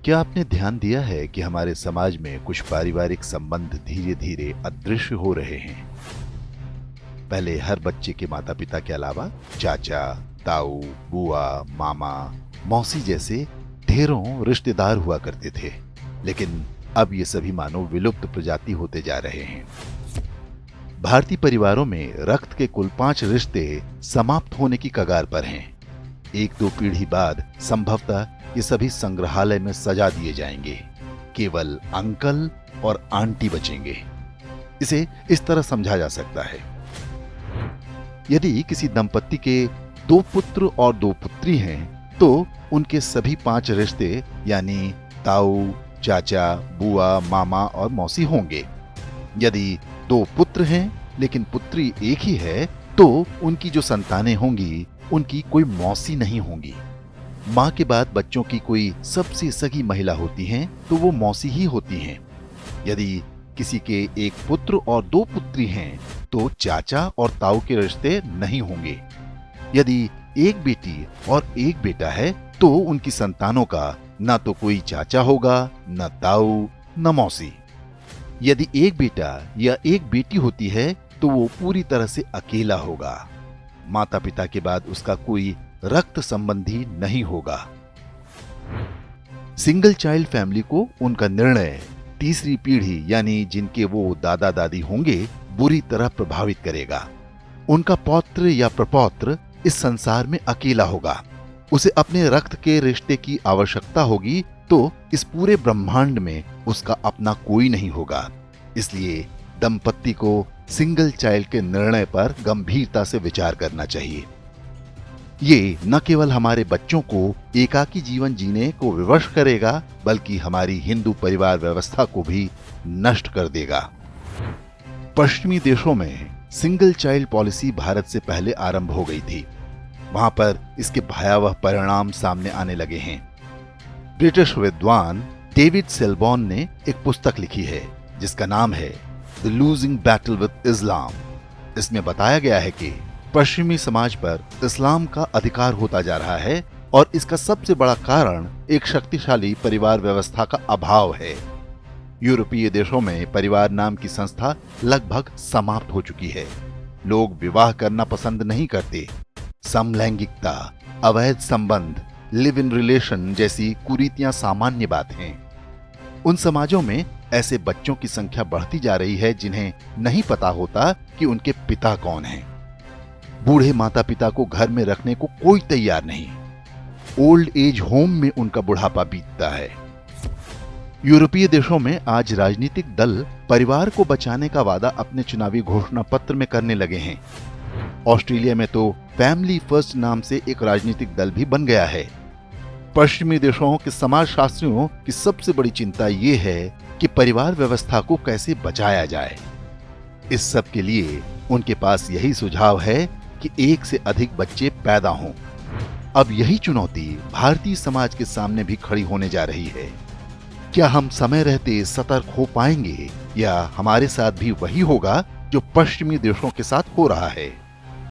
क्या आपने ध्यान दिया है कि हमारे समाज में कुछ पारिवारिक संबंध धीरे धीरे अदृश्य हो रहे हैं? पहले हर बच्चे के माता पिता के अलावा चाचा, ताऊ, बुआ, मामा, मौसी जैसे ढेरों रिश्तेदार हुआ करते थे, लेकिन अब ये सभी मानो विलुप्त प्रजाति होते जा रहे हैं। भारतीय परिवारों में रक्त के कुल 5 रिश्ते समाप्त होने की कगार पर हैं। 1-2 पीढ़ी बाद संभवतः ये सभी संग्रहालय में सजा दिए जाएंगे। केवल अंकल और आंटी बचेंगे। इसे इस तरह समझा जा सकता है, यदि किसी दंपत्ति के 2 पुत्र और 2 पुत्री हैं, तो उनके सभी 5 रिश्ते यानी ताऊ, चाचा, बुआ, मामा और मौसी होंगे। यदि 2 पुत्र हैं लेकिन पुत्री एक ही है, तो उनकी जो संतानें होंगी उनकी कोई मौसी नहीं होंगी। मां के बाद बच्चों की कोई सबसे सगी महिला होती हैं, तो वो मौसी ही होती हैं। यदि किसी के 1 पुत्र और 2 पुत्री हैं, तो चाचा और ताऊ के रिश्ते नहीं होंगे। यदि 1 बेटी और 1 बेटा है, तो उनकी संतानों का न तो कोई चाचा होगा, न ताऊ, न मौसी। यदि 1 बेटा या 1 बेटी होती है, तो वो पूरी तरह से अकेला होगा। माता पिता के बाद उसका कोई रक्त संबंधी नहीं होगा। सिंगल चाइल्ड फैमिली को उनका निर्णय तीसरी पीढ़ी यानी जिनके वो दादा दादी होंगे बुरी तरह प्रभावित करेगा। उनका पौत्र या प्रपौत्र इस संसार में अकेला होगा। उसे अपने रक्त के रिश्ते की आवश्यकता होगी, तो इस पूरे ब्रह्मांड में उसका अपना कोई नहीं होगा। इसलिए दंपत्ति को सिंगल चाइल्ड के निर्णय पर गंभीरता से विचार करना चाहिए। ये न केवल हमारे बच्चों को एकाकी जीवन जीने को विवश करेगा, बल्कि हमारी हिंदू परिवार व्यवस्था को भी नष्ट कर देगा। पश्चिमी देशों में सिंगल चाइल्ड पॉलिसी भारत से पहले आरंभ हो गई थी। वहां पर इसके भयावह परिणाम सामने आने लगे हैं। ब्रिटिश विद्वान डेविड सेलबॉर्न ने एक पुस्तक लिखी है जिसका नाम है द लूजिंग बैटल विद इस्लाम। इसमें बताया गया है कि पश्चिमी समाज पर इस्लाम का अधिकार होता जा रहा है और इसका सबसे बड़ा कारण एक शक्तिशाली परिवार व्यवस्था का अभाव है। यूरोपीय देशों में परिवार नाम की संस्था लगभग समाप्त हो चुकी है। लोग विवाह करना पसंद नहीं करते। समलैंगिकता, अवैध संबंध, लिव इन रिलेशन जैसी कुरीतियां सामान्य बात हैं। उन समाजों में ऐसे बच्चों की संख्या बढ़ती जा रही है जिन्हें नहीं पता होता कि उनके पिता कौन हैं। बूढ़े माता पिता को घर में रखने को कोई तैयार नहीं। ओल्ड एज होम में उनका बुढ़ापा बीतता है। यूरोपीय देशों में आज राजनीतिक दल परिवार को बचाने का वादा अपने चुनावी घोषणा पत्र में करने लगे हैं। ऑस्ट्रेलिया में तो फैमिली फर्स्ट नाम से एक राजनीतिक दल भी बन गया है। पश्चिमी देशों के समाजशास्त्रियों की सबसे बड़ी चिंता ये है कि परिवार व्यवस्था को कैसे बचाया जाए। इस सब के लिए उनके पास यही सुझाव है कि 1 से अधिक बच्चे पैदा हों। अब यही चुनौती भारतीय समाज के सामने भी खड़ी होने जा रही है। क्या हम समय रहते सतर्क हो पाएंगे या हमारे साथ भी वही होगा जो पश्चिमी देशों के साथ हो रहा है?